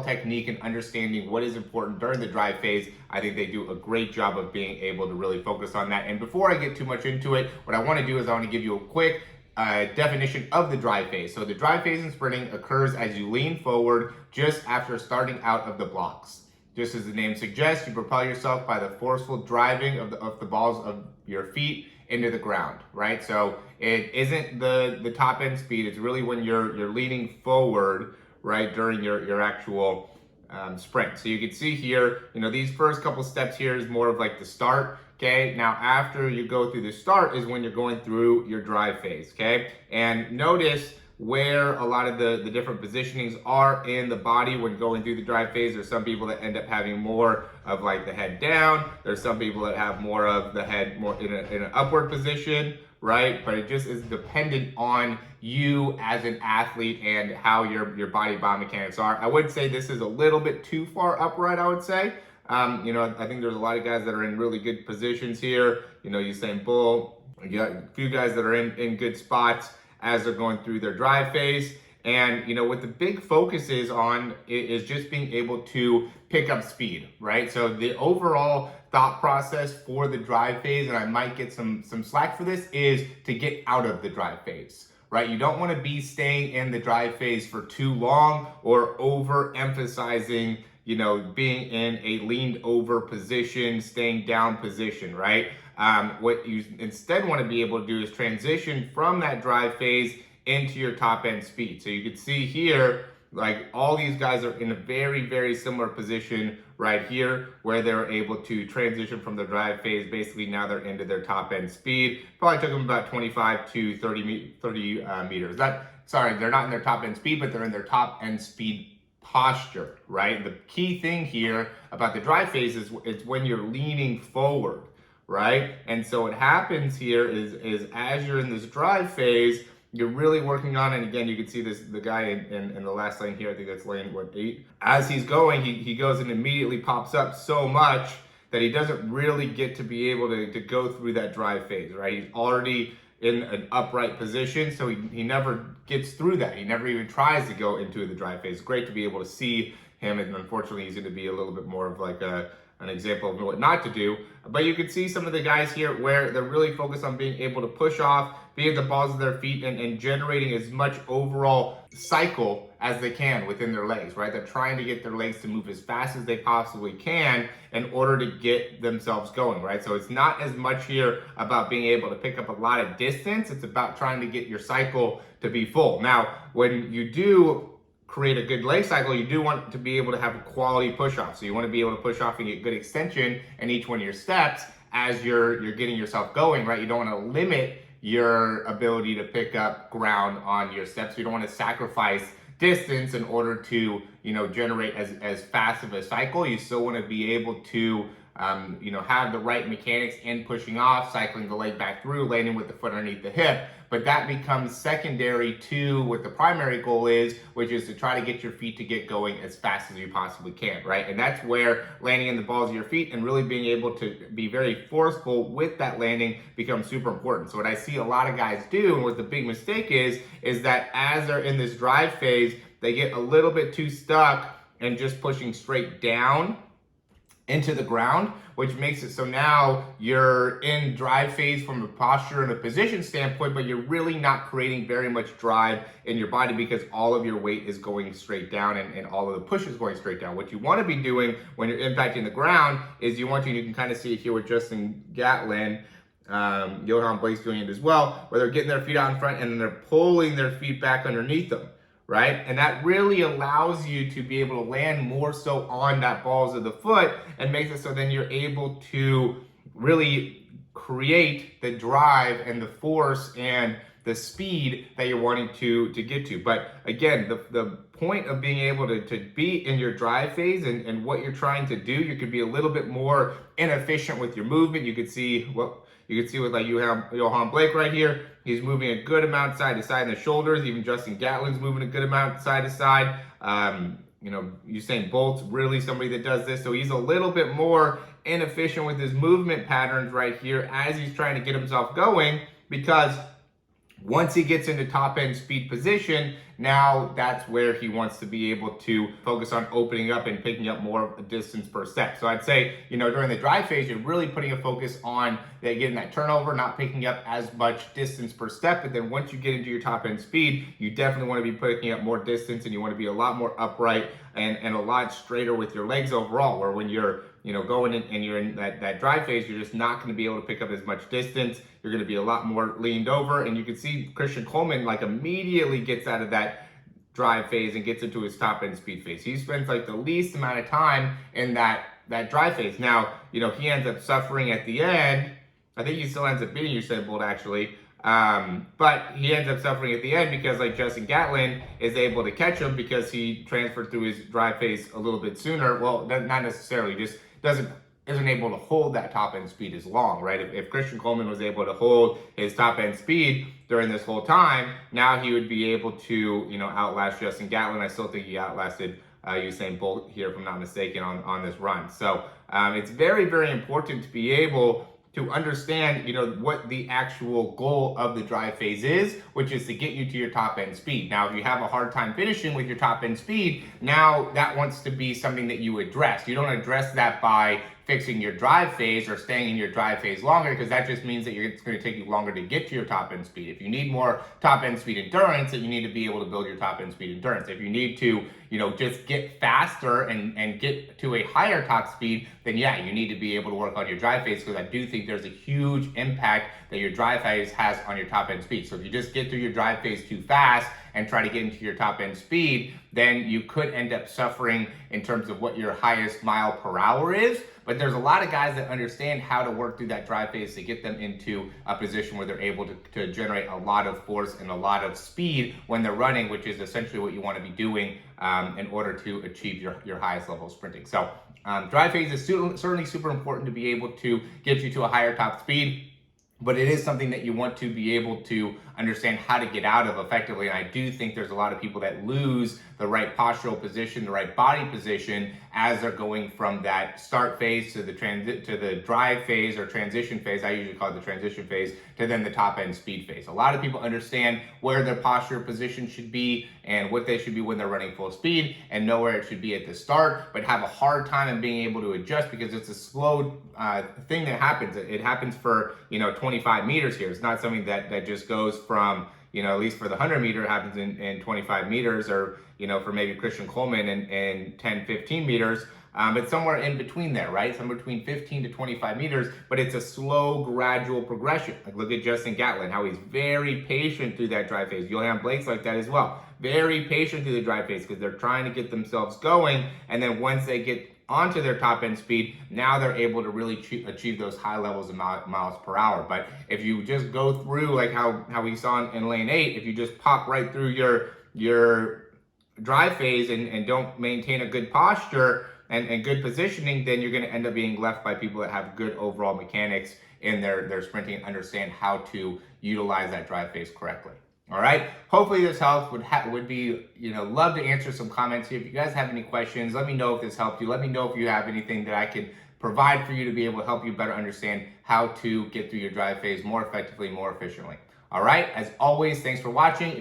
overall technique and understanding what is important during the drive phase, I think they do a great job of being able to really focus on that. And before I get too much into it, what I want to do is I want to give you a quick definition of the drive phase. So the drive phase in sprinting occurs as you lean forward just after starting out of the blocks. Just as the name suggests, you propel yourself by the forceful driving of the balls of your feet into the ground, right? So it isn't the top end speed. It's really when you're leaning forward, right, during your actual sprint. So you can see here, these first couple steps here is more of like the start. Okay, now after you go through the start is when you're going through your drive phase, okay? And notice where a lot of the different positionings are in the body when going through the drive phase. There's some people that end up having more of like the head down. There's some people that have more of the head more in an upward position, right? But it just is dependent on you as an athlete and how your body biomechanics are. I would say this is a little bit too far upright, I would say. I think there's a lot of guys that are in really good positions here. Usain Bolt, you got a few guys that are in good spots as they're going through their drive phase. And, what the big focus is on is just being able to pick up speed, right? So the overall thought process for the drive phase, and I might get some slack for this, is to get out of the drive phase, right? You don't want to be staying in the drive phase for too long or overemphasizing being in a leaned over position, staying down position, right? What you instead want to be able to do is transition from that drive phase into your top end speed. So you can see here, like all these guys are in a very, very similar position right here where they're able to transition from the drive phase. Basically now they're into their top end speed. Probably took them about 25 to 30 meters. They're not in their top end speed, but they're in their top end speed posture, right? The key thing here about the drive phase is it's when you're leaning forward, right? And so what happens here is as you're in this drive phase, you're really working on, and again, you can see the guy in the last lane here, I think that's lane 8. As he's going, he goes and immediately pops up so much that he doesn't really get to be able to go through that drive phase, right? He's already in an upright position, so he never gets through that. He never even tries to go into the drive phase. Great to be able to see him, and unfortunately he's going to be a little bit more of like an example of what not to do. But you can see some of the guys here where they're really focused on being able to push off, be at the balls of their feet, and generating as much overall cycle as they can within their legs, right? They're trying to get their legs to move as fast as they possibly can in order to get themselves going, right? So it's not as much here about being able to pick up a lot of distance. It's about trying to get your cycle to be full. Now, when you do create a good leg cycle, you do want to be able to have a quality push off. So you want to be able to push off and get good extension in each one of your steps as you're getting yourself going, right? You don't want to limit your ability to pick up ground on your steps. You don't want to sacrifice distance in order to, generate as fast of a cycle. You still want to be able to, have the right mechanics in pushing off, cycling the leg back through, landing with the foot underneath the hip. But that becomes secondary to what the primary goal is, which is to try to get your feet to get going as fast as you possibly can, right? And that's where landing in the balls of your feet and really being able to be very forceful with that landing becomes super important. So what I see a lot of guys do, and what the big mistake is that as they're in this drive phase, they get a little bit too stuck and just pushing straight down into the ground, which makes it so now you're in drive phase from a posture and a position standpoint, but you're really not creating very much drive in your body because all of your weight is going straight down and all of the push is going straight down. What you want to be doing when you're impacting the ground is you can kind of see it here with Justin Gatlin, Johan Blake's doing it as well, where they're getting their feet out in front and then they're pulling their feet back underneath them, right? And that really allows you to be able to land more so on that balls of the foot and makes it so then you're able to really create the drive and the force and the speed that you're wanting to get to. But again, the point of being able to be in your drive phase and what you're trying to do, you could be a little bit more inefficient with your movement. You could see with like Johan Blake right here, he's moving a good amount side to side in the shoulders. Even Justin Gatlin's moving a good amount side to side. Usain Bolt's really somebody that does this. So he's a little bit more inefficient with his movement patterns right here as he's trying to get himself going, because once he gets into top end speed position, now that's where he wants to be able to focus on opening up and picking up more distance per step. So I'd say, during the drive phase, you're really putting a focus on getting that turnover, not picking up as much distance per step. But then once you get into your top end speed, you definitely want to be picking up more distance, and you want to be a lot more upright and a lot straighter with your legs overall, where when you're going in and you're in that drive phase, you're just not going to be able to pick up as much distance. You're going to be a lot more leaned over, and you can see Christian Coleman immediately gets out of that drive phase and gets into his top end speed phase. He spends the least amount of time in that drive phase. Now, he ends up suffering at the end. I think he still ends up beating Usain Bolt actually. But he ends up suffering at the end because Justin Gatlin is able to catch him because he transferred through his drive phase a little bit sooner. Well, not necessarily, just isn't able to hold that top end speed as long, right? If Christian Coleman was able to hold his top end speed during this whole time, now he would be able to, outlast Justin Gatlin. I still think he outlasted Usain Bolt here, if I'm not mistaken, on this run. So it's very, very important to be able to understand, what the actual goal of the drive phase is, which is to get you to your top end speed. Now, if you have a hard time finishing with your top end speed, now that wants to be something that you address. You don't address that by fixing your drive phase or staying in your drive phase longer, because that just means that it's going to take you longer to get to your top end speed. If you need more top end speed endurance, then you need to be able to build your top end speed endurance. If you need to, just get faster and get to a higher top speed, then yeah, you need to be able to work on your drive phase, because I do think there's a huge impact that your drive phase has on your top end speed. So if you just get through your drive phase too fast and try to get into your top end speed, then you could end up suffering in terms of what your highest mile per hour is. But there's a lot of guys that understand how to work through that drive phase to get them into a position where they're able to generate a lot of force and a lot of speed when they're running, which is essentially what you want to be doing in order to achieve your highest level of sprinting. So drive phase is certainly super important to be able to get you to a higher top speed. But it is something that you want to be able to understand how to get out of effectively. And I do think there's a lot of people that lose the right postural position, the right body position, as they're going from that start phase to the drive phase or transition phase. I usually call it the transition phase, to then the top end speed phase. A lot of people understand where their posture position should be and what they should be when they're running full speed, and know where it should be at the start, but have a hard time in being able to adjust because it's a slow thing that happens. It happens for 25 meters here. It's not something that just goes from, at least for the 100 meter, it happens in 25 meters, or for maybe Christian Coleman in 10, 15 meters. But somewhere in between there, right? Somewhere between 15 to 25 meters, but it's a slow, gradual progression. Look at Justin Gatlin, how he's very patient through that drive phase. Johan Blake's like that as well. Very patient through the drive phase because they're trying to get themselves going. And then once they get onto their top end speed, now they're able to really achieve those high levels of miles per hour. But if you just go through how we saw in lane 8, if you just pop right through your drive phase and don't maintain a good posture and good positioning, then you're going to end up being left by people that have good overall mechanics in their sprinting and understand how to utilize that drive phase correctly. All right. Hopefully this helps. Would be love to answer some comments here. If you guys have any questions, let me know if this helped you. Let me know if you have anything that I can provide for you to be able to help you better understand how to get through your drive phase more effectively, more efficiently. All right. As always, thanks for watching.